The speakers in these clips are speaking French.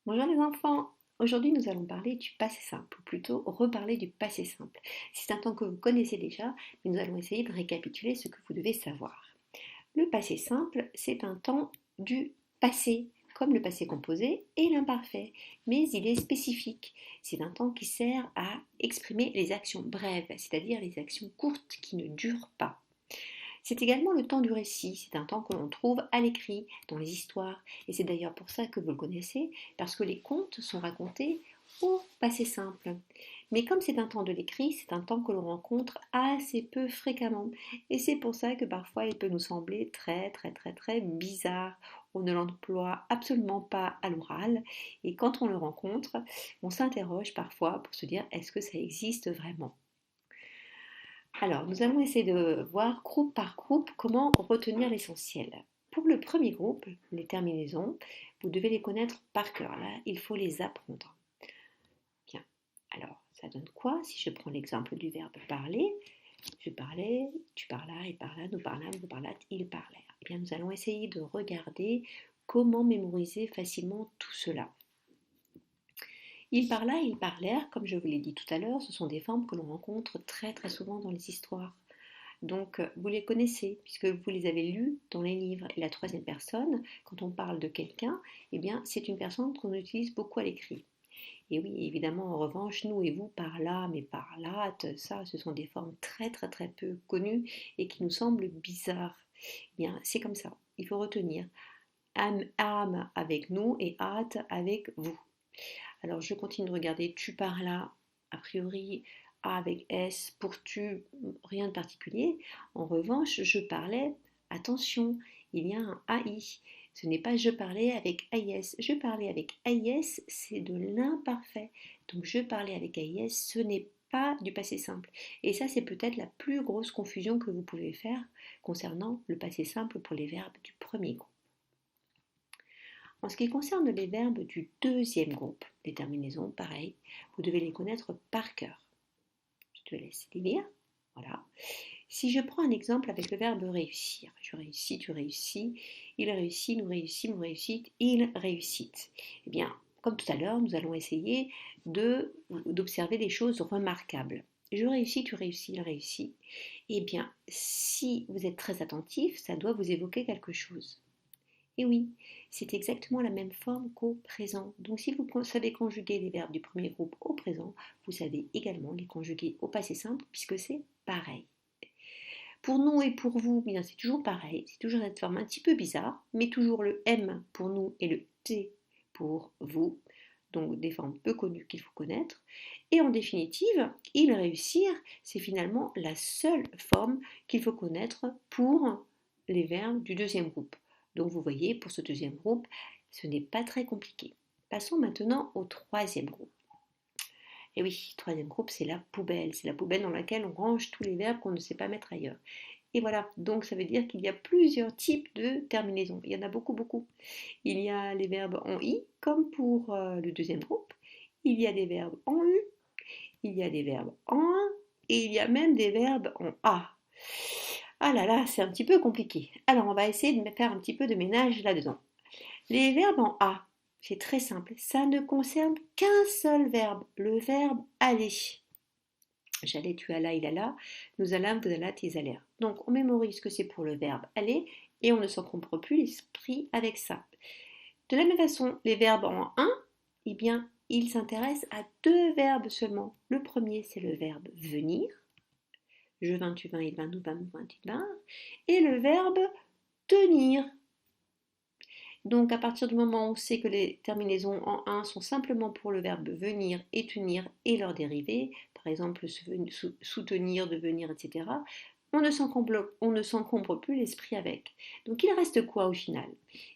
Bonjour les enfants, aujourd'hui nous allons parler du passé simple, ou plutôt reparler du passé simple. C'est un temps que vous connaissez déjà, mais nous allons essayer de récapituler ce que vous devez savoir. Le passé simple, c'est un temps du passé, comme le passé composé et l'imparfait, mais il est spécifique. C'est un temps qui sert à exprimer les actions brèves, c'est-à-dire les actions courtes qui ne durent pas. C'est également le temps du récit, c'est un temps que l'on trouve à l'écrit, dans les histoires, et c'est d'ailleurs pour ça que vous le connaissez, parce que les contes sont racontés au passé simple. Mais comme c'est un temps de l'écrit, c'est un temps que l'on rencontre assez peu fréquemment, et c'est pour ça que parfois il peut nous sembler très bizarre. On ne l'emploie absolument pas à l'oral, et quand on le rencontre, on s'interroge parfois pour se dire est-ce que ça existe vraiment? Alors, nous allons essayer de voir groupe par groupe comment retenir l'essentiel. Pour le premier groupe, les terminaisons, vous devez les connaître par cœur. Là, il faut les apprendre. Bien. Alors, ça donne quoi si je prends l'exemple du verbe parler? Je parlais, tu parlas, il parla, nous parlâmes, vous parlâtes, ils parlèrent. Eh bien, nous allons essayer de regarder comment mémoriser facilement tout cela. Il parla, ils parlèrent, comme je vous l'ai dit tout à l'heure, ce sont des formes que l'on rencontre très souvent dans les histoires. Donc, vous les connaissez, puisque vous les avez lus dans les livres. Et la troisième personne, quand on parle de quelqu'un, eh bien, c'est une personne qu'on utilise beaucoup à l'écrit. Et oui, évidemment, en revanche, nous et vous, par là, mais par là, ça, ce sont des formes très peu connues et qui nous semblent bizarres. Eh bien, c'est comme ça. Il faut retenir âme avec nous et hâte avec vous. Alors, je continue de regarder tu par là, a priori, A avec S, pour tu, rien de particulier. En revanche, je parlais, attention, il y a un AI. Ce n'est pas je parlais avec AIS. Je parlais avec AIS, c'est de l'imparfait. Donc je parlais avec AIS, ce n'est pas du passé simple. Et ça, c'est peut-être la plus grosse confusion que vous pouvez faire concernant le passé simple pour les verbes du premier groupe. En ce qui concerne les verbes du deuxième groupe, les terminaisons, pareil, vous devez les connaître par cœur. Je te laisse les lire. Voilà. Si je prends un exemple avec le verbe réussir, je réussis, tu réussis, il réussit, nous réussissons, vous réussissez, il réussit. Eh bien, comme tout à l'heure, nous allons essayer d'observer des choses remarquables. Je réussis, tu réussis, il réussit. Eh bien, si vous êtes très attentif, ça doit vous évoquer quelque chose. Et oui, c'est exactement la même forme qu'au présent. Donc si vous savez conjuguer les verbes du premier groupe au présent, vous savez également les conjuguer au passé simple puisque c'est pareil. Pour nous et pour vous, bien c'est toujours pareil, c'est toujours cette forme un petit peu bizarre, mais toujours le M pour nous et le T pour vous. Donc des formes peu connues qu'il faut connaître. Et en définitive, il réussir, c'est finalement la seule forme qu'il faut connaître pour les verbes du deuxième groupe. Donc vous voyez, pour ce deuxième groupe, ce n'est pas très compliqué. Passons maintenant au troisième groupe. Et oui, troisième groupe, c'est la poubelle. C'est la poubelle dans laquelle on range tous les verbes qu'on ne sait pas mettre ailleurs. Et voilà, donc ça veut dire qu'il y a plusieurs types de terminaisons. Il y en a beaucoup. Il y a les verbes en i, comme pour le deuxième groupe. Il y a des verbes en u, il y a des verbes en un, et il y a même des verbes en a. Ah là là, c'est un petit peu compliqué. Alors on va essayer de faire un petit peu de ménage là-dedans. Les verbes en A, c'est très simple, ça ne concerne qu'un seul verbe, le verbe aller. J'allais, tu allas, il alla, nous allâmes, vous allâtes, ils allèrent. Donc on mémorise que c'est pour le verbe aller et on ne s'encombre plus l'esprit avec ça. De la même façon, les verbes en un, eh bien, ils s'intéressent à deux verbes seulement. Le premier, c'est le verbe venir. Je vins, tu vins, il vint, nous vîmes, vous vîtes, il vint. Et le verbe tenir. Donc à partir du moment où on sait que les terminaisons en un sont simplement pour le verbe venir et tenir et leurs dérivés, par exemple soutenir, devenir, etc., on ne s'encombre plus l'esprit avec. Donc il reste quoi au final?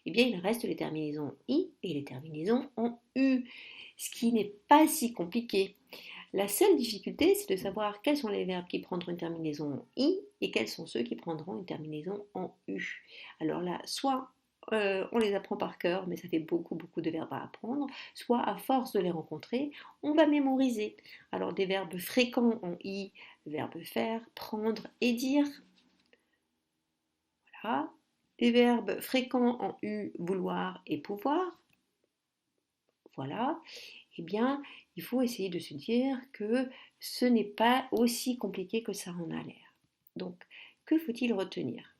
Eh bien il reste les terminaisons i et les terminaisons en u, ce qui n'est pas si compliqué. La seule difficulté, c'est de savoir quels sont les verbes qui prendront une terminaison en i et quels sont ceux qui prendront une terminaison en u. Alors là, soit on les apprend par cœur, mais ça fait beaucoup de verbes à apprendre, soit à force de les rencontrer, on va mémoriser. Alors des verbes fréquents en i, verbe faire, prendre et dire. Voilà. Des verbes fréquents en u, vouloir et pouvoir. voilà, eh bien, il faut essayer de se dire que ce n'est pas aussi compliqué que ça en a l'air. Donc, que faut-il retenir?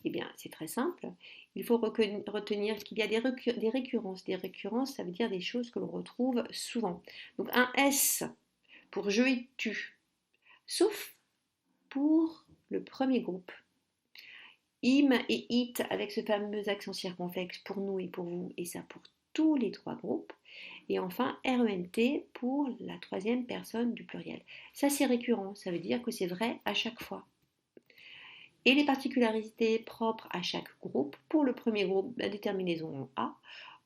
Eh bien, c'est très simple. Il faut retenir qu'il y a des récurrences. Des récurrences, ça veut dire des choses que l'on retrouve souvent. Donc, un S pour je et tu, sauf pour le premier groupe. Im et it avec ce fameux accent circonflexe pour nous et pour vous, et ça pour tous les trois groupes. Et enfin, RENT pour la troisième personne du pluriel. Ça, c'est récurrent, ça veut dire que c'est vrai à chaque fois. Et les particularités propres à chaque groupe. Pour le premier groupe, la déterminaison A.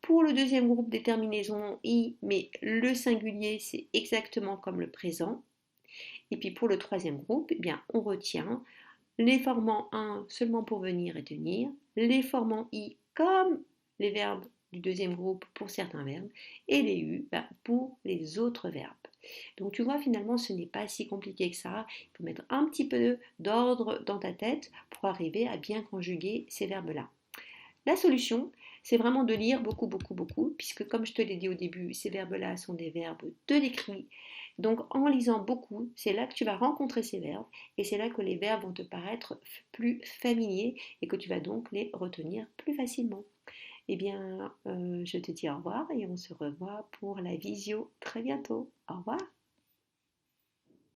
Pour le deuxième groupe, déterminaison I, mais le singulier, c'est exactement comme le présent. Et puis pour le troisième groupe, eh bien, on retient les formants 1 seulement pour venir et tenir, les formants I comme les verbes du deuxième groupe pour certains verbes, et les U pour les autres verbes. Donc tu vois, finalement, ce n'est pas si compliqué que ça. Il faut mettre un petit peu d'ordre dans ta tête pour arriver à bien conjuguer ces verbes-là. La solution, c'est vraiment de lire beaucoup, beaucoup, beaucoup, puisque comme je te l'ai dit au début, ces verbes-là sont des verbes de l'écrit. Donc en lisant beaucoup, c'est là que tu vas rencontrer ces verbes, et c'est là que les verbes vont te paraître plus familiers, et que tu vas donc les retenir plus facilement. Eh bien, je te dis au revoir, et on se revoit pour la visio très bientôt. Au revoir.